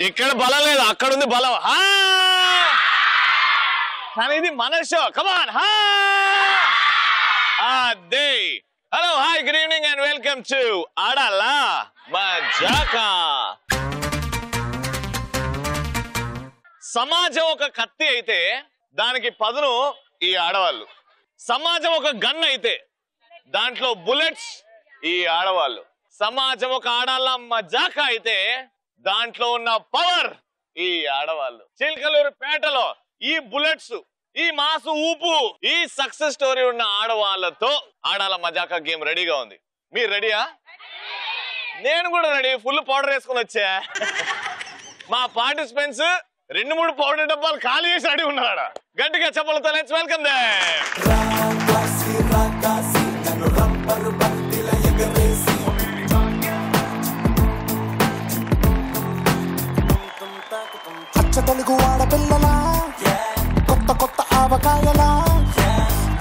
ఇక్కడ బలం లేదు, అక్కడ ఉంది బలం. కానీ ఇది మన షో. కమాన్. అదే. Hello, hi, good evening and welcome to Aadala Majaka. సమాజం ఒక కత్తి అయితే దానికి పదును ఈ ఆడవాళ్ళు. సమాజం ఒక గన్ అయితే దాంట్లో బుల్లెట్స్ ఈ ఆడవాళ్ళు. సమాజం ఒక ఆడాలా మజాకా అయితే దాంట్లో ఉన్న పవర్ ఈ ఆడవాళ్ళు. చిలకలూరు పేటలో ఈ బుల్లెట్స్, ఈ మాసు ఊపు, ఈ సక్సెస్ స్టోరీ ఉన్న ఆడవాళ్ళతో ఆడాల మజాకా గేమ్ రెడీగా ఉంది. మీరు రెడీయా? నేను కూడా రెడీ. ఫుల్ పౌడర్ వేసుకుని వచ్చా. మా పార్టిసిపెంట్స్ 2-3 పౌడర్ డబ్బాలు ఖాళీ చేసి రెడీ ఉన్నారా? గట్టిగా చెప్పలతో లెట్స్ వెల్కమ్ దెం. తెలుగు ఆడపిల్లలా, కొత్త కొత్త ఆవకాయలా,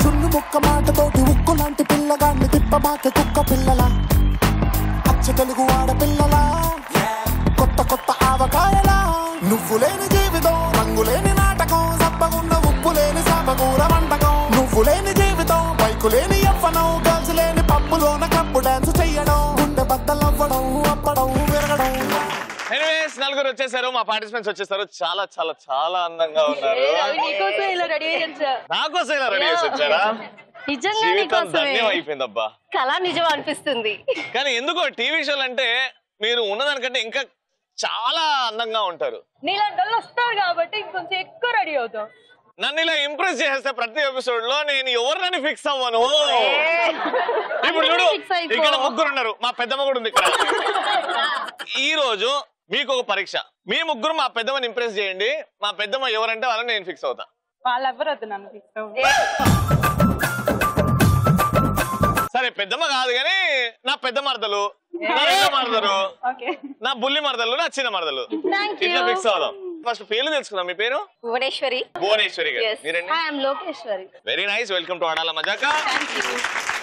చున్ను ముక్క మాటతోటి ఉక్కు లాంటి పిల్లగాన్ని తిప్పమాకే కుక్క పిల్లలా. అచ్చ తెలుగు ఆడపిల్లలా, కొత్త కొత్త ఆవకాయలా, నువ్వు లేని జీవితం, రంగు లేని నాటకం, సబ్బగున్న ఉప్పు లేని సాపకూర వంటకం. నువ్వు లేని జీవితం, బైకు లేని యవ్వనం, గర్ల్స్ లేని పప్పులోన కప్పు డాన్స్ చెయ్యడం, గుండె బద్దలవ్వడం, అప్పడం, విరగడం. ఎనీవేస్, నలుగురు వచ్చేసారు. మా పార్టిసిపెంట్స్ వచ్చేసారు. చాలా చాలా చాలా అందంగా ఉన్నారు. నాకోసం ఇలా రెడీ చేసి వచ్చారా? జీవితం ధన్యం అయిపోయిందబ్బా. కళ నిజం అనిపిస్తుంది. కానీ ఎందుకో టీవీ షోలు అంటే మీరు ఉన్నదానికంటే ఇంకా చాలా అందంగా ఉంటారు. నీలాంటి వాళ్ళు వస్తారు కాబట్టి ఇంకొంచెం ఎక్కువ రెడీ అవుతాం. నన్ను ఇలా ఇంప్రెస్ చేస్తే ప్రతి ఎపిసోడ్ లో నేను ఎవరినని ఫిక్స్ అవ్వను. ఇప్పుడు చూడు, ఇక్కడ ముగ్గురు ఉన్నారు. మా పెద్దమ్మ కూడా ఉంది ఇక్కడ. ఈ రోజు మీకు ఒక పరీక్ష. మీ ముగ్గురు మా పెద్దమ్మని ఇంప్రెస్ చేయండి. మా పెద్దమ్మ ఎవరంటే వాళ్ళని నేను ఫిక్స్ అవుతా. వాళ్ళెవరు వద్దు నన్ను ఫిక్స్ అవ్వ. సరే, పెద్దమ్మ కాదు కానీ నా పెద్ద మరదలు, నా రెండో మరదలు, నా బుల్లి మరదలు, నా చిన్న మరదలు, ఇట్లా ఫిక్స్ అవుదాం. ఫస్ట్ పేర్లు తెలుసుకుందాం. మీ పేరు? భువనేశ్వరి. భువనేశ్వరి గారు. మీరండి? I am Lokeshwari. Very nice. Welcome to Aadala Majaka.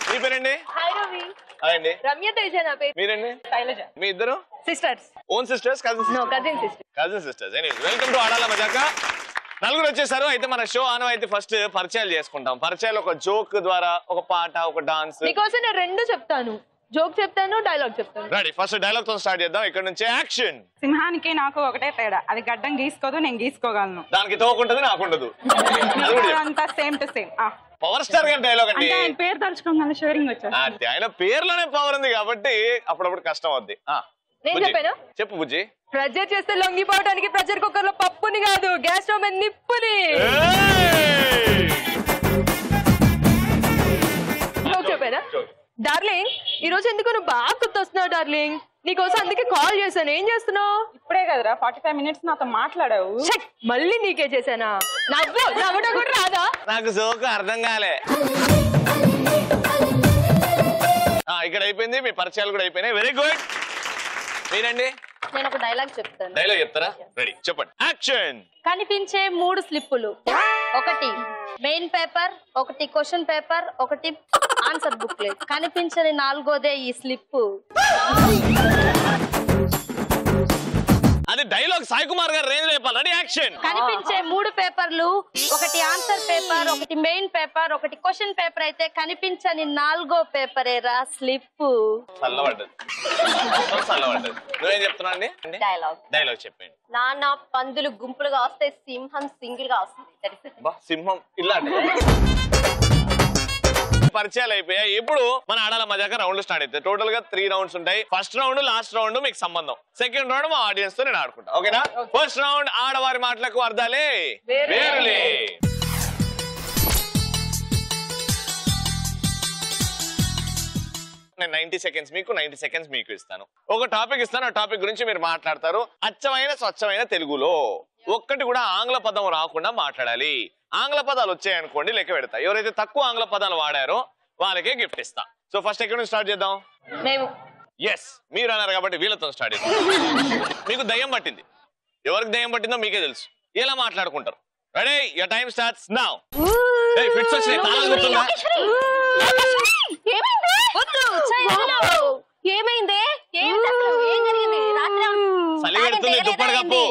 మీ పేరండి? హాయ్ రవి. హాయ్ అండి. రమ్య తేజ నా పేరు. మీరండి? శైలజ. మీ ఇద్దరు sisters. Own sisters? Cousin sister. Cousin sisters. Anyways, welcome to Aadala Majaka. నలుగురు వచ్చేసారు. అయితే మన షో ఆనవాయితీ ఫస్ట్ పరిచయాలు చేసుకుంటాం. పరిచయాలు ఒక జోక్ ద్వారా, ఒక పాట, ఒక డాన్స్. మీకోసం నేను రెండు చెప్తాను. జోక్ చెప్తాను, డైలాగ్ చెప్తాను. రెడీ? ఫస్ట్ డైలాగ్ తో స్టార్ట్ చేద్దాం. ఇక్కడ నుంచి యాక్షన్. సింహానికి నాకు ఒకటే తేడా, అది గడ్డం గీసుకోదు, నేను గీసుకోగలను. దానికి తోకుంటది, నాకుండదు. అంతా same to same. Power star గారి డైలాగ్ అండి. ఆయన పేరు తలుచుకోగలను, షోరింగ్ వచ్చేది. ఆయన పేర్లోనే పవర్ ఉంది కాబట్టి అప్పుడప్పుడు కష్టం అవుద్ది. నేను చెప్పాను. చెప్పు బుజ్జి. ప్రెజర్ చేస్తే లొంగిపోవడానికి ప్రెషర్ కుక్కర్ లో పప్పుని కాదు, గ్యాస్ స్టవ్ మీద నిప్పుని. చెప్పానా? డార్లింగ్, ఈ రోజు ఎందుకు నువ్వు బాగా గుర్తొస్తున్నావు డార్లింగ్. నీకోసం అందుకే కాల్ చేశాను. ఏం చేస్తున్నావు? ఇప్పుడే కదరా 45 minutes నాతో మాట్లాడావు. మళ్ళీ నీకే చేశానా? నవ్వడం కూడా రాదా? నాకు జోక్ అర్థం కాలే. ఇక్కడ అయిపోయింది. మీ పరిచయాలు కూడా అయిపోయినాయి. Very good. మీరండి? నేను ఒక డైలాగ్ చెప్తాను. డైలాగ్ చెప్తారా? రెడీ, చెప్పండి. యాక్షన్. కనిపించే 3 స్లిప్పులు. ఒకటి మెయిన్ పేపర్, ఒకటి క్వశ్చన్ పేపర్, ఒకటి ఆన్సర్ బుక్లెట్. కనిపించని 4వదే ఈ స్లిప్. అది డైలాగ్ సాయి కుమార్ గారు రేంజ్ లో చెప్పాలి. Ready, action. కనిపించే 3 పేపర్లు, ఒకటి ఆన్సర్ పేపర్, ఒకటి మెయిన్ పేపర్, ఒకటి క్వశ్చన్ పేపర్ అయితే కనిపించని 4వ పేపరేరా స్లిప్. చల్లబడ్డది. నువ్వేం చెప్తున్నా అండి? డైలాగ్ చెప్పండి. నాన్న పందులు గుంపులుగా వస్తాయి, సింహం సింగిల్ గా వస్తుంది. సింహం ఇలా పరిచయాలు అయిపోయాయి. ఇప్పుడు మన ఆడాల మజాకా రౌండ్ స్టార్ట్ అవుతాయి. టోటల్ గా 3 రౌండ్స్ ఉంటాయి. ఫస్ట్ రౌండ్, లాస్ట్ రౌండ్ మీకు సంబంధం. సెకండ్ రౌండ్ మా ఆడియన్స్ తో నేను ఆడుకుంటా. ఓకేనా? ఫస్ట్ రౌండ్ ఆడవారి మాటలకు అర్థాలే వేరులే. నేను 90 seconds మీకు, 90 seconds మీకు ఇస్తాను. ఒక టాపిక్ ఇస్తాను. ఆ టాపిక్ గురించి మీరు మాట్లాడతారు. అచ్చమైన స్వచ్ఛమైన తెలుగులో. ఒక్కటి కూడా ఆంగ్ల పదం రాకుండా మాట్లాడాలి. ఆంగ్ల పదాలు వచ్చాయనుకోండి లెక్క పెడతా. ఎవరైతే తక్కువ ఆంగ్ల పదాలు వాడారో వాళ్ళకే గిఫ్ట్ ఇస్తా. సో ఫస్ట్ ఎక్కడ నుంచి స్టార్ట్ చేద్దాం? ఎస్, మీరు అన్నారు కాబట్టి వీళ్ళతో స్టార్ట్ చేద్దాం. మీకు దయ్యం పట్టింది. ఎవరికి దయ్యం పట్టిందో మీకే తెలుసు. ఎలా మాట్లాడుకుంటారు? Ready? Your time starts now. Fits వచ్చినాయి. తాళాలు గుర్తుందా? ఏమైంది? చలి పెడుతుంది, దుప్పటి కప్పు.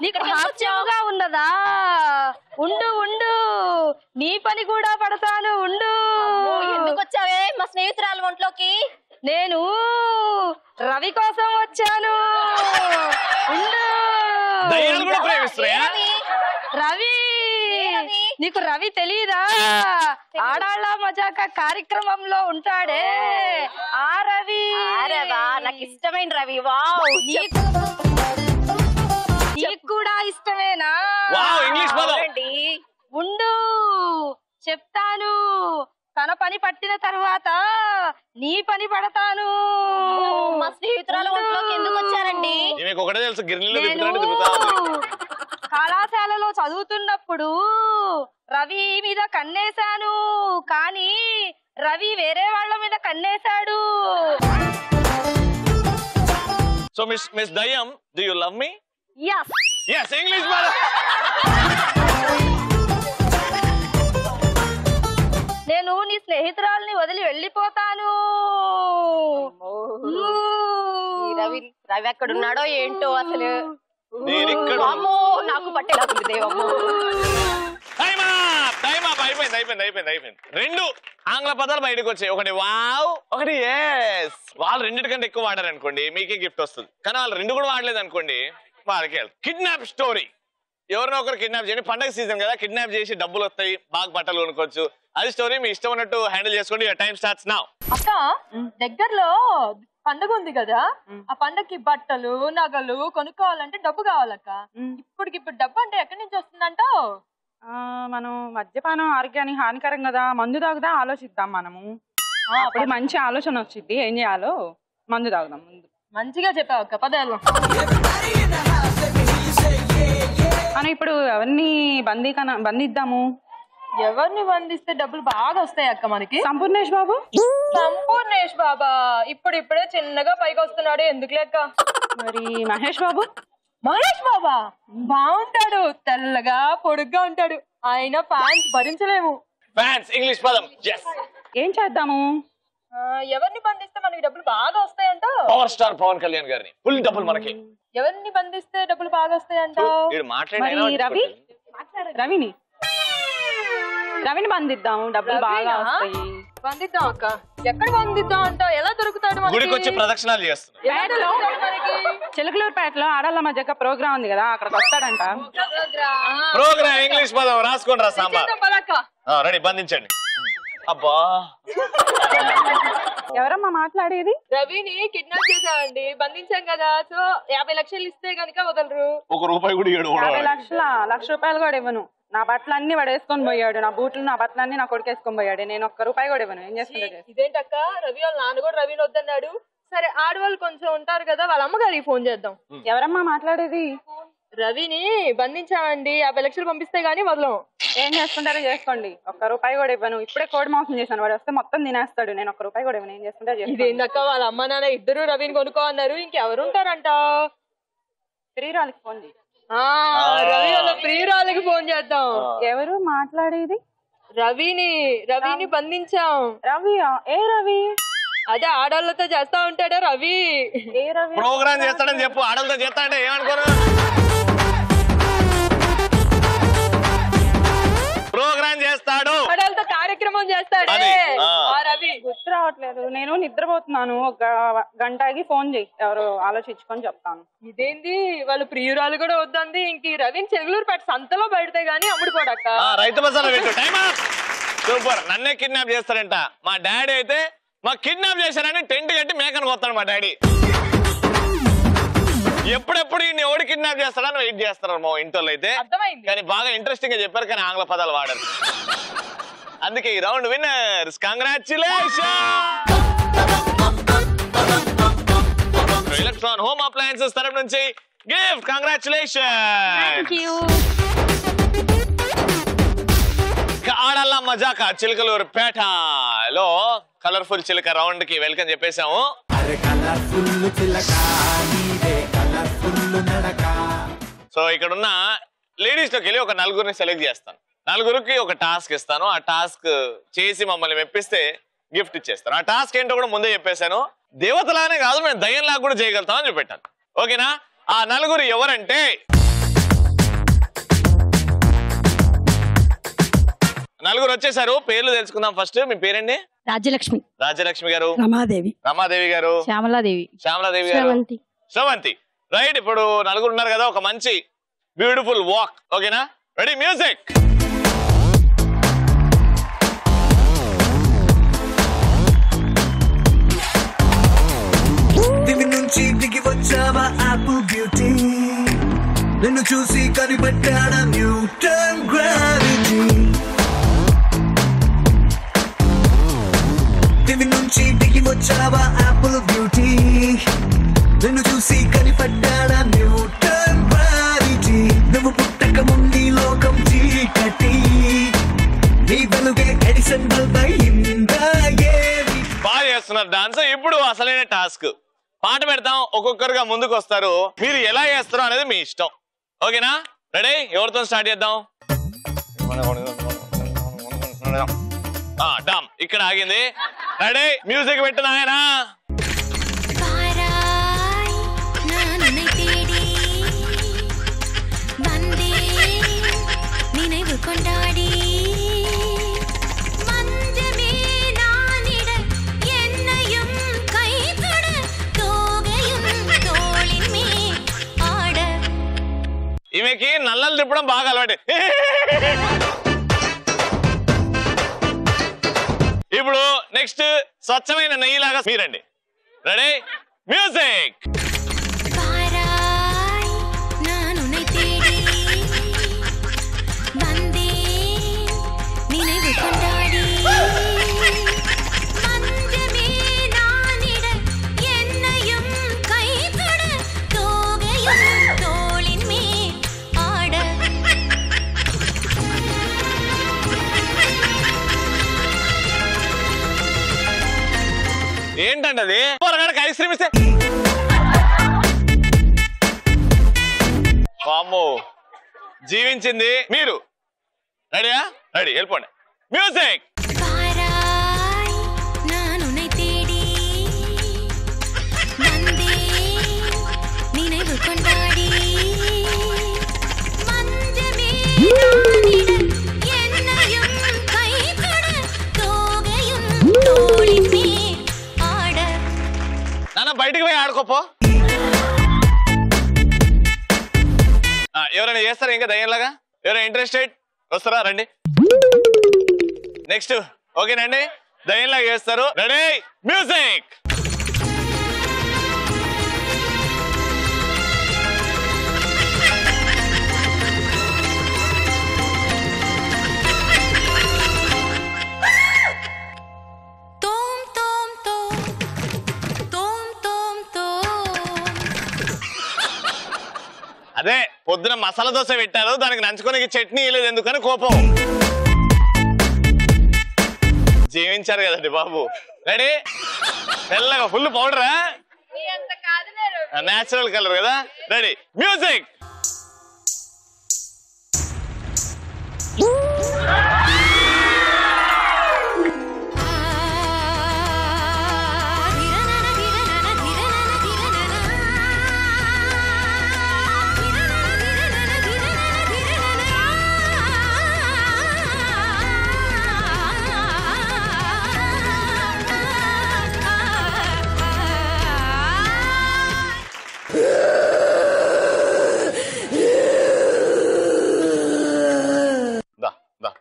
నీకు హాస్యంగా ఉన్నదా? ఉండు ఉండు, నీ పని కూడా పడతాను. ఉండు. ఎందుకు వచ్చావే మా స్నేహితురాలు ఒంట్లోకి? నేను రవి కోసం వచ్చాను. ఉండు. దయ్యాలు కూడా ప్రేమిస్తున్నాయా? రవి, నీకు రవి తెలీదా? ఆడాళ్ళ మజాక కార్యక్రమంలో ఉంటాడే ఆ రవి. నాకు ఇష్టమైన రవి. వావ్, నీకు కూడా ఇష్టమేనా? ఇంగ్లీష్ పదం. ఉండు చెప్తాను. తన పని పట్టిన తర్వాత నీ పని పడతాను. మా స్నేహితురాలు ఒంట్లోకి ఎందుకు వచ్చారండి? ఒకటే తెలుసు, గిర్నీలో కళాశాలలో చదువుతున్నప్పుడు రవి మీద కన్నేశాను, కానీ రవి వేరే వాళ్ళ మీద కన్నేశాడు. సో మిస్ దయ్యం, do you love me? Yes. Yes, English పదం. నేను నీ స్నేహితురాల్ని వదిలి వెళ్ళిపోతాను. రవి ఎక్కడున్నాడో ఏంటో అసలు. అమ్మో, నాకు పట్టేలాగుంది దేవమ్మో. అయిపోయింది. 2 ఆంగ్ల పదాలు బయటకు వచ్చాయి. ఒకటి వావ్, ఒకటి ఎస్. వాళ్ళు 2 కంటే ఎక్కువ వాడారు అనుకోండి, మీకే గిఫ్ట్ వస్తుంది. కానీ వాళ్ళు 2 కూడా వాడలేదు అనుకోండి, వాళ్ళకి వెళ్తారు. Kidnap story. ఎవరినో ఒకరు కిడ్నాప్ చేయండి. పండగ సీజన్ కదా, కిడ్నాప్ చేసి డబ్బులు వస్తాయి, బాగా బట్టలు కొనుక్కోవచ్చు. అది స్టోరీ, మీ ఇష్టం ఉన్నట్టు హ్యాండిల్ చేసుకోండి. Time starts now. అక్క, దగ్గరలో పండగ ఉంది కదా, ఆ పండగకి బట్టలు నగలు కొనుక్కోవాలంటే డబ్బు కావాలక్క. ఇప్పుడు డబ్బు అంటే ఎక్కడి నుంచి వస్తుందంటావు? మనం మద్యపానం ఆరోగ్యానికి హానికరం కదా, మందు తాగుదా ఆలోచిద్దాం మనము. అప్పుడు మంచి ఆలోచన వచ్చింది, ఏం చేయాలో మందు తాగుదాం ముందు. మంచిగా చెప్పావు అక్క, పదేళ్ళు. మనం ఇప్పుడు ఎవరిని బంధిద్దాము? ఎవరిని బంధిస్తే డబ్బులు బాగా వస్తాయి అక్క మనకి? సంపూర్ణేష్ బాబు. సంపూర్ణేష్ బాబా ఇప్పుడే చిన్నగా పైకి వస్తున్నాడు, ఎందుకు లెక్క? మరి మహేష్ బాబు. మహేష్ బాబా బాగుంటాడు, తెల్లగా పొడుగ్గా ఉంటాడు. ఆయన ఫ్యాన్స్ భరించలేము. ఫ్యాన్స్ ఇంగ్లీష్ పదం. yes. ఏం చేద్దాము? ఎవరిని బంధిస్తే మనకి డబ్బులు బాగా వస్తాయంట? పవర్ స్టార్ పవన్ కళ్యాణ్ గారిని. ఫుల్ డబ్బులు మనకి. ఎవరిని బంధిస్తే డబ్బులు బాగా వస్తాయంట? రవిని బంధిద్దాము, డబ్బులు బాగా వస్తాయి. బంధిద్దాం అక్క. ఎక్కడ బంధిద్దాం అంట? ఎలా దొరుకుతాడు? గుడికి వచ్చి ప్రదక్షిణాలు చేస్తున్నాడు. చిలకలూరుపేటలో ఆడాళ్ళ మధ్య ప్రోగ్రామ్ ఉంది కదా, అక్కడికి వస్తాడంట. ప్రోగ్రామ్ ఇంగ్లీష్ పదం రాసుకోండి రా సాంబార్. రెడీ, బంధించండి. అబ్బా, ఎవరమ్మా మాట్లాడేది? రవిని కిడ్నాప్ చేసామండి, బంధించాం కదా. సో 50 లక్షలు ఇస్తే గనుక వదలరు. ₹1 కూడా ఇవ్వడు. 50 లక్షల ₹1 కూడా ఇవ్వను. నా బట్టలన్నీ వాడు వేసుకొని పోయాడు, నా బూట్లు నా బట్టలన్నీ నా కొడుకు వేసుకొని పోయాడు. నేను ₹1 కూడా ఇవ్వను. ఏం చేస్తుంటే? ఇదేంటక్క, రవి వాళ్ళ నాన్న కూడా రవిని వద్దన్నాడు. సరే, ఆడవాళ్ళు కొంచెం ఉంటారు కదా, వాళ్ళ అమ్మగారికి ఫోన్ చేద్దాం. ఎవరమ్మా మాట్లాడేది? రవిని బంధించామండి, 50 లక్షలు పంపిస్తే గానీ వదలం. ఏం చేసుకుంటారో చేసుకోండి, ₹1 కూడా ఇవ్వను. ఇప్పుడే కోడి మోసం చేశాను, వాడు వస్తే మొత్తం తినేస్తాడు. నేను ₹1 కూడా ఇవ్వను. ఏం చేసుకుంటా? ఇదేందక్క, వాళ్ళ అమ్మ నాన్న ఇద్దరు రవిని కొనుక్కో అన్నారు, ఇంకెవరు ఉంటారంట? ప్రియురాలకి ఫోన్ చేయి. రవి వాళ్ళ ప్రియురాలకి ఫోన్ చేద్దాం. ఎవరు మాట్లాడేది? రవిని బంధించాం. రవియా? ఏ రవి? అదే ఆడవాళ్ళతో చేస్తా ఉంటాడా రవి. ఏ రవి? ప్రోగ్రామ్ చేస్తాడని చెప్పు. ఆడలతో చేస్తా అంటే ఏమనుకోరు? ప్రోగ్రామ్ చేస్తాడు, ఆడవాళ్ళతో కార్యక్రమం చేస్తాడే రవి. గుర్తు రావట్లేదు, నేను నిద్రపోతున్నాను. 1 గంట ఆగి ఫోన్ చేయి, ఎవరు ఆలోచించుకొని చెప్తాను. ఇదేంది, వాళ్ళు ప్రియురాలు కూడా వద్దంది. ఇంక రవిని చిలకలూరుపేట సంతలో పెడితే గానీ అమ్ముడుపోడక్క. రైతు బజార్లో పెట్టు. Time super. నన్నే కిడ్నాప్ చేస్తారంట. మా డాడీ అయితే మా కిడ్నాప్ చేశారని టెంట్ కట్టి మేకను కొత్తాడు మా డాడీ. ఎప్పుడెప్పుడు ఈ ఎవడు కిడ్నాప్ చేస్తాడని వెయిట్ చేస్తారు మా ఇంట్లో అయితే. కానీ బాగా ఇంట్రెస్టింగ్ గా చెప్పారు, కానీ ఆంగ్ల పదాలు వాడారు. అందుకే ఈ round winners. Congratulation. Electron home appliances తరఫు నుంచి గిఫ్ట్. కంగ్రాచులేషన్. ఆడల్లా మజాక చిలకలూరుపేటలో కలర్ఫుల్ చిలక రౌండ్ కి వెల్కమ్ చెప్పేశాము. సో ఇక్కడ ఉన్న లేడీస్ లోకి వెళ్ళి ఒక 4 సెలెక్ట్ చేస్తాను. 4కి ఒక టాస్క్ ఇస్తాను. ఆ టాస్క్ చేసి మమ్మల్ని మెప్పిస్తే గిఫ్ట్ ఇచ్చేస్తాను. ఆ టాస్క్ ఏంటో కూడా ముందే చెప్పేశాను. దేవతలానే కాదు, మేము దయ్యంలాగా కూడా చేయగలుగుతామని చెప్పాను. ఓకేనా? ఆ 4 ఎవరంటే నలుగురు వచ్చేసారు, పేర్లు తెలుసుకుందాం. ఫస్ట్ మీ పేరండి? రాజ్యలక్ష్మి. రాజ్యలక్ష్మి గారు. రమాదేవి గారు. శ్యామలాదేవి గారు. శ్రవంతి. రైట్, ఇప్పుడు నలుగురు ఉన్నారు కదా, ఒక మంచి బ్యూటిఫుల్ వాక్. ఓకేనా? Ready, music. దివి నుంచి దిగి వచ్చావా ఆపిల్ బ్యూటీ, నిన్ను చూసి కనిపెట్టాడా న్యూటన్ గ్రావిటీ. దివి నుంచి దిగి వచ్చావా ఆపిల్ బ్యూటీ, నిన్ను చూసి కనిపెట్టాడా న్యూటన్ గ్రావిటీ. నువ్వు పుట్టక ముందు లోకం చీకటి, నీ వెలుగే ఎడిసన్ బల్బ్ అయిందా ఏమి. బాగా చేస్తున్నారు డాన్స్. ఇప్పుడు అసలైన టాస్క్, పాట పెడతాం, ఒక్కొక్కరుగా ముందుకు వస్తారు. మీరు ఎలా చేస్తారో అనేది మీ ఇష్టం. ఓకేనా? రెడీ? ఎవరితో స్టార్ట్ చేద్దాం? డామ్ ఇక్కడ ఆగింది. రెడీ, మ్యూజిక్ పెట్టిన ఆయన. ఈమెకి నల్లలు తిప్పడం బాగా అలవాటు. ఇప్పుడు నెక్స్ట్ స్వచ్ఛమైన నెయ్యిలాగా మీరండి. Ready, music. ఏంటండి అది? పొరగాడికి ఐస్ క్రీమ్ ఇస్తే వామ్మో, జీవించింది మీరు. రెడీయా? రెడీ, వెళ్ళిపోండి. మ్యూజిక్. నాన్న బయటికి పోయి ఆడుకోపో. ఎవరైనా చేస్తారా ఇంకా దయ్యంలాగా? ఎవరైనా ఇంట్రెస్టెడ్ వస్తారా? రండి. నెక్స్ట్ ఓకేనండి, దయ్యంలాగా చేస్తారు. Ready, music. అదే పొద్దున మసాలా దోశ పెట్టారు, దానికి నంచుకొని చట్నీ లేదు ఎందుకని కోపం. జీవించారు కదండి బాబు. రెడీ, తెల్లగా ఫుల్ పౌడరా, నేచురల్ కలర్ కదా. Ready, music.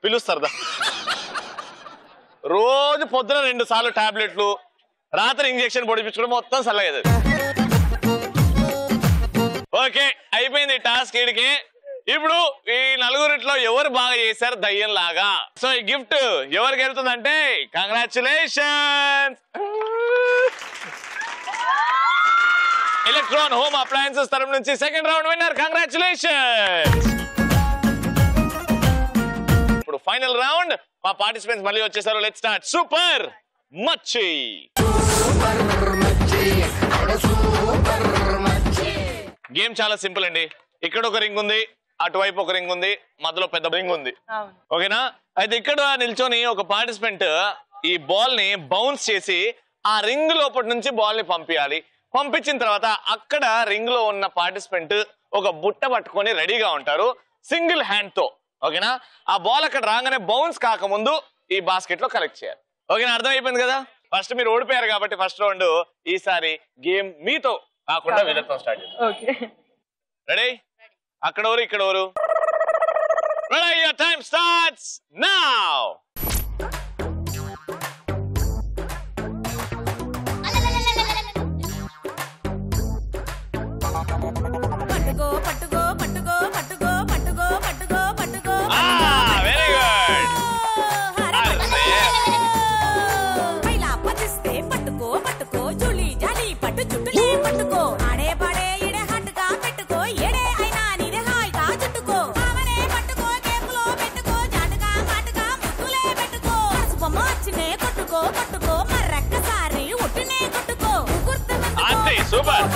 పిలుస్తారు. రోజు పొద్దున 2 సార్లు టాబ్లెట్లు, రాత్రి ఇంజెక్షన్ పొడిపించుకోవడం, మొత్తం సల్లగదు. ఓకే, అయిపోయింది టాస్క్ ఈడికి. ఇప్పుడు ఈ నలుగురిట్లో ఎవరు బాగా చేశారు దయ్యం లాగా? సో ఈ గిఫ్ట్ ఎవరికి వెళ్తుందంటే కంగ్రాచులేషన్స్. ఎలక్ట్రాన్ హోమ్ అప్లయన్సెస్ తరఫు నుంచి సెకండ్ రౌండ్ విన్నర్. కంగ్రాచులేషన్స్. ఇప్పుడు ఫైనల్ రౌండ్. మా పార్టిసిపెంట్స్ మళ్ళీ వచ్చేసారు. Let's start. సూపర్ మచ్చి. గేమ్ చాలా సింపుల్ అండి. ఇక్కడ ఒక రింగ్ ఉంది, అటువైపు ఒక రింగ్ ఉంది, మధ్యలో పెద్ద రింగ్ ఉంది. ఓకేనా? అయితే ఇక్కడ నిల్చొని ఒక పార్టిసిపెంట్ ఈ బాల్ ని బౌన్స్ చేసి ఆ రింగ్ లోపటి నుంచి బాల్ ని పంపించాలి. పంపించిన తర్వాత అక్కడ రింగ్ లో ఉన్న పార్టిసిపెంట్ ఒక బుట్ట పట్టుకొని రెడీగా ఉంటారు. సింగిల్ హ్యాండ్ తో ఓకేనా? ఆ బాల్ అక్కడ రాగానే బౌన్స్ కాకముందు ఈ బాస్కెట్ లో కలెక్ట్ చేయాలి. ఓకేనా? అర్థమైపోయింది కదా? ఫస్ట్ మీరు ఓడిపోయారు కాబట్టి ఫస్ట్ రౌండ్. ఈసారి గేమ్ మీతో కాకుండా వీళ్ళతో స్టార్ట్ చేద్దాం. రెడీ? అక్కడ ఎవరు ఇక్కడ ఎవరు? Ready? Your time starts now. Super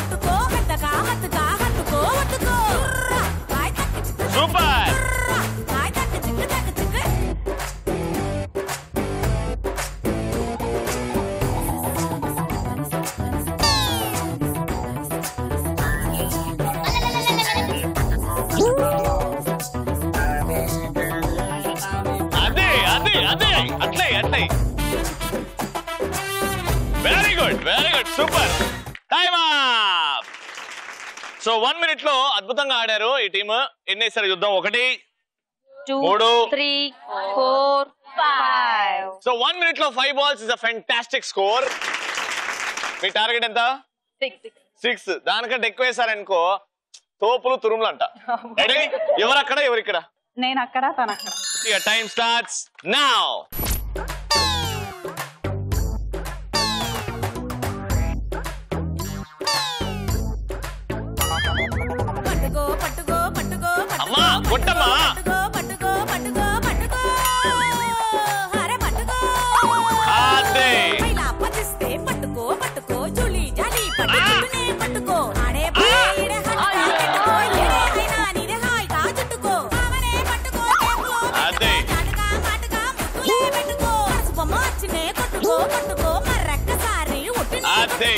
super. అదే అదే అదే అట్లే అట్లే. Very good very good super. Time up. So 1 minute లో అద్భుతంగా ఆడారు ఈ టీమ్. ఎన్ని వేసారో చూద్దాం. 1 2 3 4 5. సో 1 minute లో 5 balls is a fantastic score. Me target ఎంత? 6. దానికంటే ఎక్కువ వేసారనుకో తోపులు తురుములు అంట. రెడీ? ఎవరక్కడ ఎవరిక్కడ? నేను అక్కడ తన అక్కడ. ఇక టైం స్టార్ట్స్ నౌ. అమ్మా కొట్టమ్మా. అదే అదే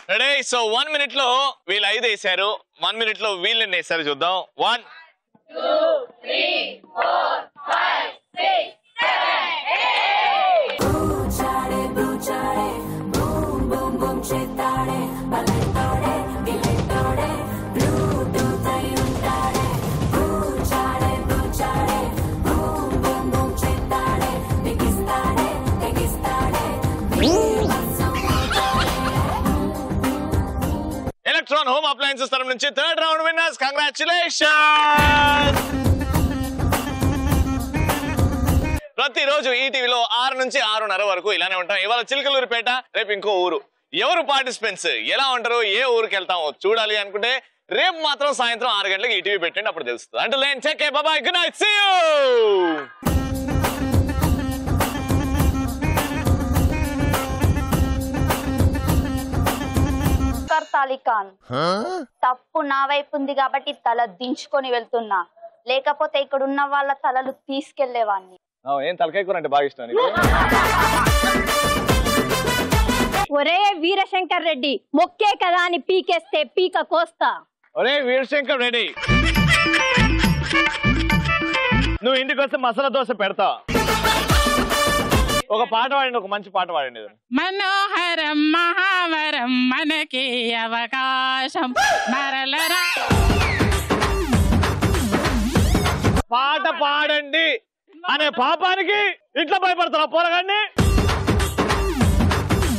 రెడీ? సో 1 minute లో వీళ్ళు 5 వేసారు. 1 minute లో వీళ్ళు ఎన్ని వేసారు చూద్దాం. 1 2 3 4 5 6 ఎలక్ట్రాన్ హోమ్ అప్లయన్సెస్ తరఫు నుంచి 3rd round విన్నర్స్. కంగ్రాచులేషన్స్. ప్రతిరోజు ఈ టీవీలో 6 నుంచి 6:30 వరకు ఇలానే ఉంటాం. ఇవాళ చిలకలూరిపేట, రేపు ఇంకో ఊరు. ఎవరు పార్టిసిపెంట్స్ ఎలా ఉంటారో, ఏ ఊరికి వెళ్తామో చూడాలి అనుకుంటే రేపు మాత్రం సాయంత్రం 6 గంటలకు ఈ టీవీ పెట్టండి, అప్పుడు తెలుస్తుంది. అంటే లేని check. Bye, good night, see you. ఖాన్ తప్పు నా వైపు ఉంది కాబట్టి తల దించుకొని వెళ్తున్నా, లేకపోతే ఇక్కడ ఉన్న వాళ్ళ తలలు తీసుకెళ్లేవాడిని. ఏం తలకాయ కూర అంటే బాగా ఇష్టం. ఒరే వీరశంకర్ రెడ్డి, మొక్కే కదా అని పీకేస్తే పీక కోస్తా. ఒరే వీరశంకర్ రెడ్డి, నువ్వు ఇంటికి వస్తే మసాలా దోశ పెడతా. ఒక పాట పాడండి, ఒక మంచి పాట పాడండి. మనోహరం మహావరం మనకి అవకాశం మరలరా. పాట పాడండి అనే పాపానికి ఇట్లా భయపడతారా పోరగాన్ని?